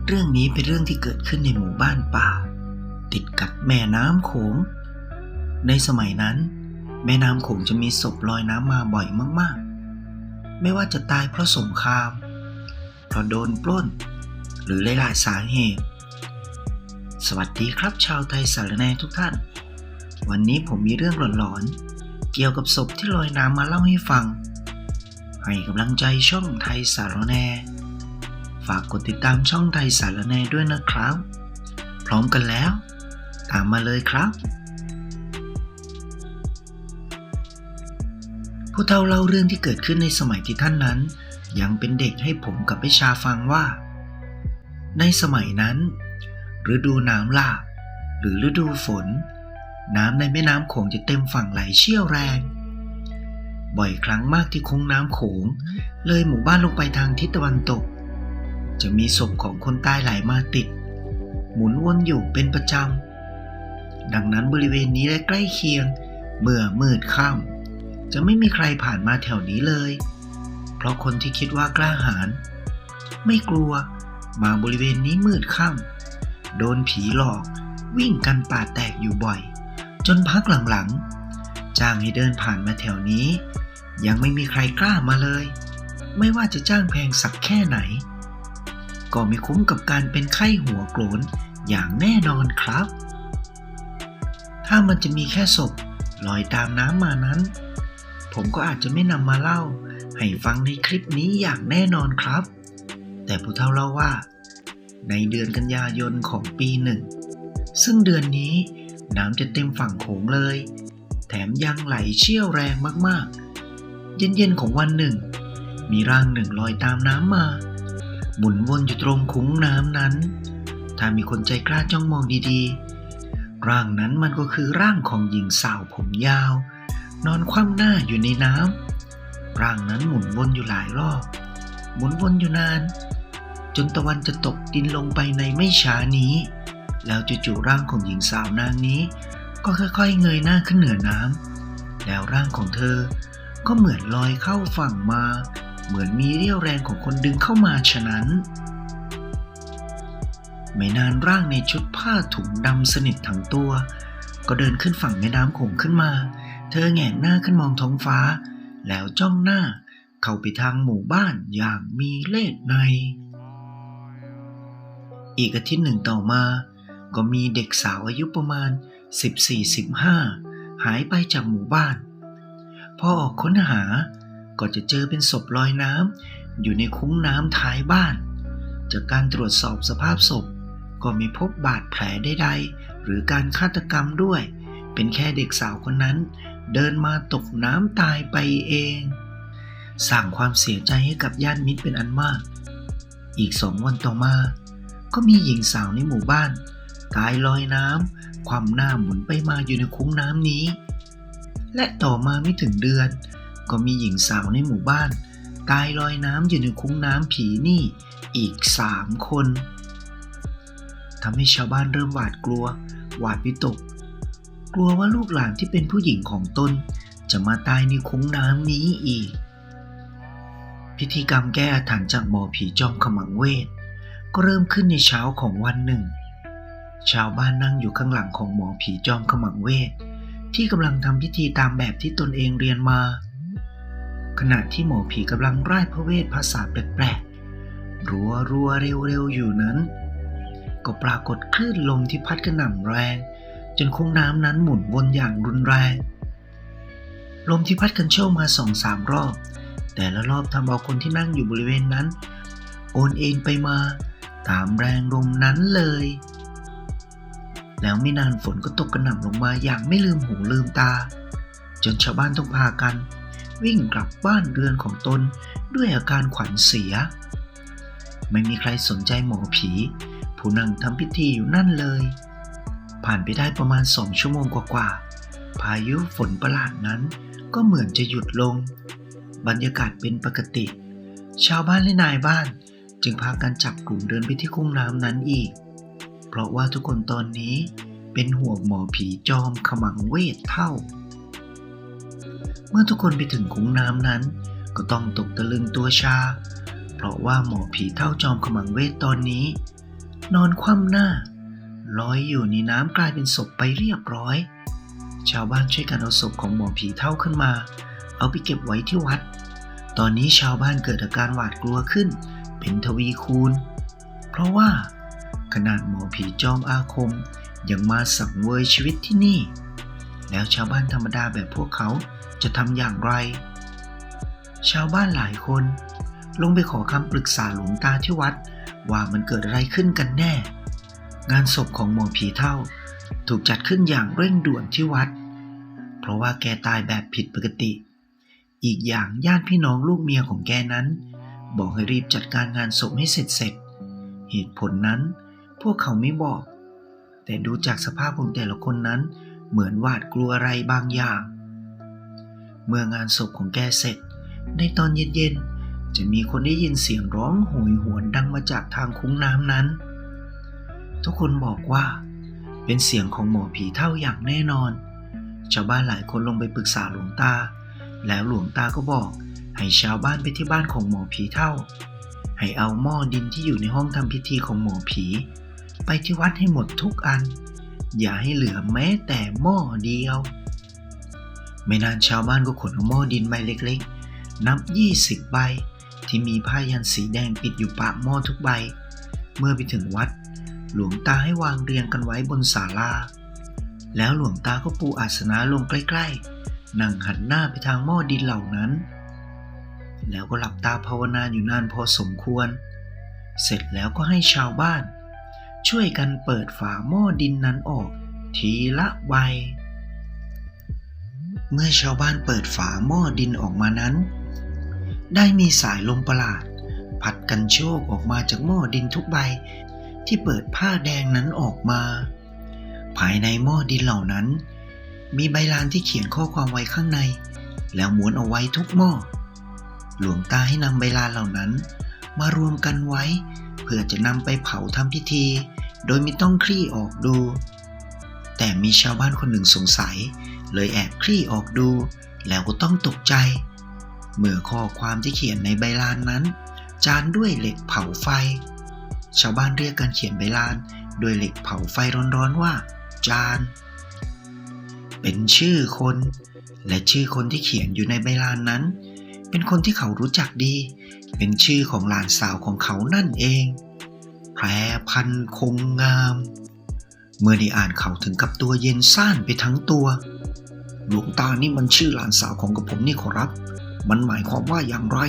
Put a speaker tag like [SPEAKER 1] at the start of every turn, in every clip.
[SPEAKER 1] เรื่องนี้เป็นเรื่องที่เกิดขึ้นในหมู่บ้านป่าติดกับแม่น้ำโขงในสมัยนั้นแม่น้ำโขงจะมีศพลอยน้ำมาบ่อยมากๆไม่ว่าจะตายเพราะสงครามเพราะโดนปล้นหรือหลายๆสาเหตุสวัสดีครับชาวไทยสารแหน่ทุกท่านวันนี้ผมมีเรื่องหลอนๆเกี่ยวกับศพที่ลอยน้ำมาเล่าให้ฟังให้กำลังใจช่องไทยสารแหน่ฝากกดติดตามช่องไทยสารแหน่ด้วยนะครับพร้อมกันแล้วตามมาเลยครับผู้เฒ่าเล่าเรื่องที่เกิดขึ้นในสมัยที่ท่านนั้นยังเป็นเด็กให้ผมกับพิชาฟังว่าในสมัยนั้นฤดูน้ำหลากหรือฤดูฝนน้ำในแม่น้ำโขงจะเต็มฝั่งไหลเชี่ยวแรงบ่อยครั้งมากที่คุ้งน้ำโขงเลยหมู่บ้านลงไปทางทิศตะวันตกจะมีศพของคนตายไหลมาติดหมุนวนอยู่เป็นประจำดังนั้นบริเวณนี้และใกล้เคียงเมื่อมืดค่ำจะไม่มีใครผ่านมาแถวนี้เลยเพราะคนที่คิดว่ากล้าหาญไม่กลัวมาบริเวณนี้มืดค่ำโดนผีหลอกวิ่งกันป่าแตกอยู่บ่อยจนพักหลังๆจ้างให้เดินผ่านมาแถวนี้ยังไม่มีใครกล้ามาเลยไม่ว่าจะจ้างแพงสักแค่ไหนก็ไม่คุ้มกับการเป็นไข้หัวโกรนอย่างแน่นอนครับถ้ามันจะมีแค่ศพลอยตามน้ำมานั้นผมก็อาจจะไม่นำมาเล่าให้ฟังในคลิปนี้อย่างแน่นอนครับแต่ผู้เฒ่าเล่าว่าในเดือนกันยายนของปีหนึ่งซึ่งเดือนนี้น้ำจะเต็มฝั่งโขงเลยแถมยังไหลเชี่ยวแรงมากๆเย็นๆของวันหนึ่งมีร่างหนึ่งลอยตามน้ำมาหมุนวนอยู่ตรงคุ้งน้ำนั้นถ้ามีคนใจกล้าจ้องมองดีๆร่างนั้นมันก็คือร่างของหญิงสาวผมยาวนอนคว่ำหน้าอยู่ในน้ำร่างนั้นหมุนวนอยู่หลายรอบหมุนวนอยู่นานจนตะวันจะตกดินลงไปในไม่ช้านี้แล้วจู่ๆร่างของหญิงสาวนางนี้ก็ค่อยๆเงยหน้าขึ้นเหนือน้ำแล้วร่างของเธอก็เหมือนลอยเข้าฝั่งมาเหมือนมีเรี่ยวแรงของคนดึงเข้ามาฉะนั้นไม่นานร่างในชุดผ้าถุงดำสนิททั้งตัวก็เดินขึ้นฝั่งแม่น้ำโขงขึ้นมาเธอแหงนหน้าขึ้นมองท้องฟ้าแล้วจ้องหน้าเข้าไปทางหมู่บ้านอย่างมีเล่ห์ในอีกอาทิตย์หนึ่งต่อมาก็มีเด็กสาวอายุประมาณ 14-15 หายไปจากหมู่บ้านพอออกค้นหาก็จะเจอเป็นศพลอยน้ำอยู่ในคุ้งน้ำท้ายบ้านจากการตรวจสอบสภาพศพก็ไม่พบบาดแผลใดๆหรือการฆาตกรรมด้วยเป็นแค่เด็กสาวคนนั้นเดินมาตกน้ำตายไปเองสร้างความเสียใจให้กับญาติมิตรเป็นอันมากอีก2 วันต่อมาก็มีหญิงสาวในหมู่บ้านตายลอยน้ำคว่ำหน้าหมุนไปมาอยู่ในคุ้งน้ำนี้และต่อมาไม่ถึงเดือนก็มีหญิงสาวในหมู่บ้านตายลอยน้ำอยู่ในคุ้งน้ำผีนี่อีก3 คนทำให้ชาวบ้านเริ่มหวาดกลัวหวาดวิตกกลัวว่าลูกหลานที่เป็นผู้หญิงของตนจะมาตายในคุ้งน้ำนี้อีกพิธีกรรมแก้อาถรรพ์จากหมอผีจอมขมังเวทก็เริ่มขึ้นในเช้าของวันหนึ่งชาวบ้านนั่งอยู่ข้างหลังของหมอผีจอมขมังเวทที่กำลังทำพิธีตามแบบที่ตนเองเรียนมาขณะที่หมอผีกำลังร่ายพระเวทภาษาแปลกๆรัวเร็วๆอยู่นั้นก็ปรากฏคลื่นลมที่พัดกระหน่ำแรงจนคุ้งน้ำนั้นหมุนวนอย่างรุนแรงลมที่พัดกันโชกมา 2-3 รอบแต่ละรอบทำเอาคนที่นั่งอยู่บริเวณนั้นโอนเอ็นไปมาตามแรงลมนั้นเลยแล้วไม่นานฝนก็ตกกระหน่ำลงมาอย่างไม่ลืมหูลืมตาจนชาวบ้านต้องพากันวิ่งกลับบ้านเรือนของตนด้วยอาการขวัญเสียไม่มีใครสนใจหมอผีผู้นั่งทำพิธีอยู่นั่นเลยผ่านไปได้ประมาณ2 ชั่วโมงกว่าๆพายุฝนประหลาดนั้นก็เหมือนจะหยุดลงบรรยากาศเป็นปกติชาวบ้านและนายบ้านจึงพากันจับกลุ่มเดินไปที่คุ้งน้ำนั้นอีกเพราะว่าทุกคนตอนนี้เป็นห่วงหมอผีจอมขมังเวทเท่าเมื่อทุกคนไปถึงคุ้งน้ำนั้นก็ต้องตกตะลึงตัวชาเพราะว่าหมอผีเท่าจอมขมังเวทตอนนี้ นอนคว่ำหน้าลอยอยู่ในน้ำกลายเป็นศพไปเรียบร้อยชาวบ้านช่วยกันเอาศพของหมอผีเฒ่าขึ้นมาเอาไปเก็บไว้ที่วัดตอนนี้ชาวบ้านเกิดอาการหวาดกลัวขึ้นเป็นทวีคูณเพราะว่าขนาดหมอผีจอมอาคมยังมาสังเวยชีวิตที่นี่แล้วชาวบ้านธรรมดาแบบพวกเขาจะทำอย่างไรชาวบ้านหลายคนลงไปขอคำปรึกษาหลวงตาที่วัดว่ามันเกิดอะไรขึ้นกันแน่งานศพของหมอผีเฒ่าถูกจัดขึ้นอย่างเร่งด่วนที่วัดเพราะว่าแกตายแบบผิดปกติอีกอย่างญาติพี่น้องลูกเมียของแกนั้นบอกให้รีบจัดการงานศพให้เสร็จเหตุผลนั้นพวกเขาไม่บอกแต่ดูจากสภาพของแต่ละคนนั้นเหมือนหวาดกลัวอะไรบางอย่างเมื่องานศพของแกเสร็จในตอนเย็นๆจะมีคนได้ยินเสียงร้องโหยหวนดังมาจากทางคุ้งน้ำนั้นทุกคนบอกว่าเป็นเสียงของหมอผีเฒ่าอย่างแน่นอนชาวบ้านหลายคนลงไปปรึกษาหลวงตาแล้วหลวงตาก็บอกให้ชาวบ้านไปที่บ้านของหมอผีเฒ่าให้เอาหม้อดินที่อยู่ในห้องทำพิธีของหมอผีไปที่วัดให้หมดทุกอันอย่าให้เหลือแม้แต่หม้อเดียวไม่นานชาวบ้านก็ขนเอาหม้อดินใบเล็กๆนับ20ใบที่มีผ้ายันสีแดงปิดอยู่ปากหม้อทุกใบเมื่อไปถึงวัดหลวงตาให้วางเรียงกันไว้บนศาลาแล้วหลวงตาก็ปูอาสนะลงใกล้ๆนั่งหันหน้าไปทางหม้อดินเหล่านั้นแล้วก็หลับตาภาวนาอยู่นานพอสมควรเสร็จแล้วก็ให้ชาวบ้านช่วยกันเปิดฝาหม้อดินนั้นออกทีละใบเมื่อชาวบ้านเปิดฝาหม้อดินออกมานั้นได้มีสายลมประหลาดพัดกันโชกออกมาจากหม้อดินทุกใบที่เปิดผ้าแดงนั้นออกมาภายในหม้อดินเหล่านั้นมีใบลานที่เขียนข้อความไว้ข้างในแล้วม้วนเอาไว้ทุกหม้อหลวงตาให้นำใบลานเหล่านั้นมารวมกันไว้เพื่อจะนำไปเผาทำพิธีโดยไม่ต้องคลี่ออกดูแต่มีชาวบ้านคนหนึ่งสงสัยเลยแอบคลี่ออกดูแล้วก็ต้องตกใจเมื่อข้อความที่เขียนในใบลานนั้นจานด้วยเหล็กเผาไฟชาวบ้านเรียกการเขียนใบลานด้วยเหล็กเผาไฟร้อนๆว่าจานเป็นชื่อคนและชื่อคนที่เขียนอยู่ในใบลานนั้นเป็นคนที่เขารู้จักดีเป็นชื่อของหลานสาวของเขานั่นเองแพรพันธุ์คงงามเมื่อได้อ่านเขาถึงกับตัวเย็นซ่านไปทั้งตัวหลวงตานี่มันชื่อหลานสาวของกระผมนี่ขอรับมันหมายความว่าอย่างไร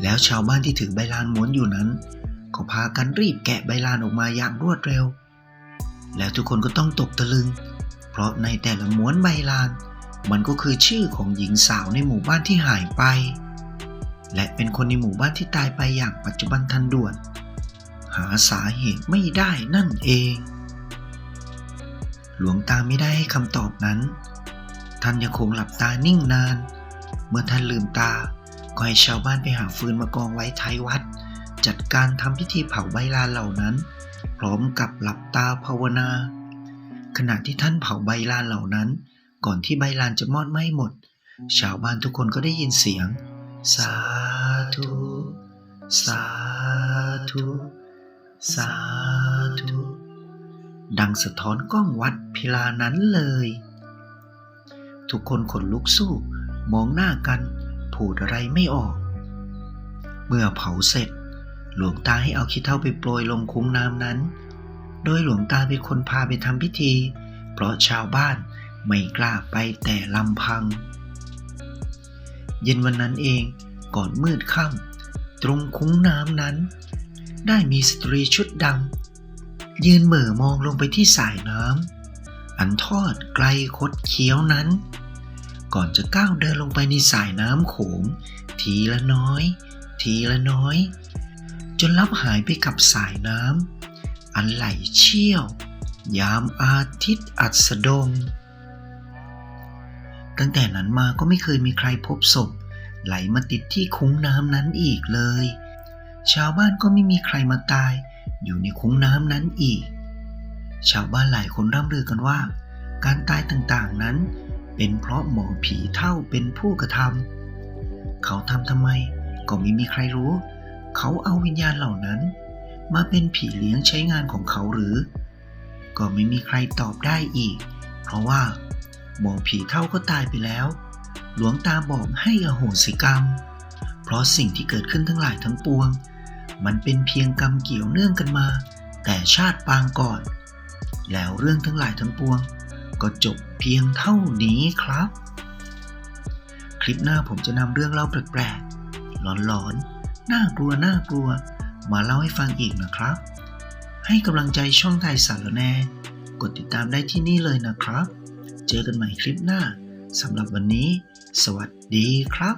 [SPEAKER 1] แล้วชาวบ้านที่ถือใบลานม้วนอยู่นั้นก็พากันรีบแกะใบลานออกมาอย่างรวดเร็วแล้วทุกคนก็ต้องตกตะลึงเพราะในแต่ละม้วนใบลานมันก็คือชื่อของหญิงสาวในหมู่บ้านที่หายไปและเป็นคนในหมู่บ้านที่ตายไปอย่างปัจจุบันทันด่วนหาสาเหตุไม่ได้นั่นเองหลวงตาไม่ได้ให้คำตอบนั้นท่านยังคงหลับตานิ่งนานเมื่อท่านลืมตาก็ให้ชาวบ้านไปหาฟืนมากองไว้ท้ายวัดจัดการทำพิธีเผาใบลานเหล่านั้นพร้อมกับหลับตาภาวนาขณะที่ท่านเผาใบลานเหล่านั้นก่อนที่ใบลานจะมอดไหม้หมดชาวบ้านทุกคนก็ได้ยินเสียงสาธุสาธุสาธุดังสะท้อนก้องวัดพิลานั้นเลยทุกคนขนลุกสู้มองหน้ากันพูดอะไรไม่ออกเมื่อเผาเสร็จหลวงตาให้เอาขี้เถ้าไปโปรยลงคุ้งน้ำนั้นโดยหลวงตาเป็นคนพาไปทำพิธีเพราะชาวบ้านไม่กล้าไปแต่ลำพังเย็นวันนั้นเองก่อนมืดค่ำตรงคุ้งน้ำนั้นได้มีสตรีชุดดำยืนเหม่อมองลงไปที่สายน้ำอันทอดไกลคดเคี้ยวนั้นก่อนจะก้าวเดินลงไปในสายน้ำโขงทีละน้อยทีละน้อยจนลับหายไปกับสายน้ำอันไหลเชี่ยวยามอาทิตย์อัสดงตั้งแต่นั้นมาก็ไม่เคยมีใครพบศพไหลมาติดที่คุ้งน้ำนั้นอีกเลยชาวบ้านก็ไม่มีใครมาตายอยู่ในคุ้งน้ำนั้นอีกชาวบ้านหลายคนร่ำลือกันว่าการตายต่างๆนั้นเป็นเพราะหมอผีเฒ่าเป็นผู้กระทำเขาทำไมก็ไม่มีใครรู้เขาเอาวิญญาณเหล่านั้น มาเป็นผีเลี้ยงใช้งานของเขาหรือ ก็ไม่มีใครตอบได้อีก เพราะว่าหมอผีเฒ่าก็ตายไปแล้ว หลวงตาบอกให้อโหสิกรรม เพราะสิ่งที่เกิดขึ้นทั้งหลายทั้งปวง มันเป็นเพียงกรรมเกี่ยวเนื่องกันมา แต่ชาติปางก่อน แล้วเรื่องทั้งหลายทั้งปวง ก็จบเพียงเท่านี้ครับ คลิปหน้าผมจะนำเรื่องเล่าแปลกๆหลอนๆน่ากลัวมาเล่าให้ฟังอีกนะครับ ให้กำลังใจช่องไทยสารแนกดติดตามได้ที่นี่เลยนะครับ เจอกันใหม่คลิปหน้าสำหรับวันนี้ สวัสดีครับ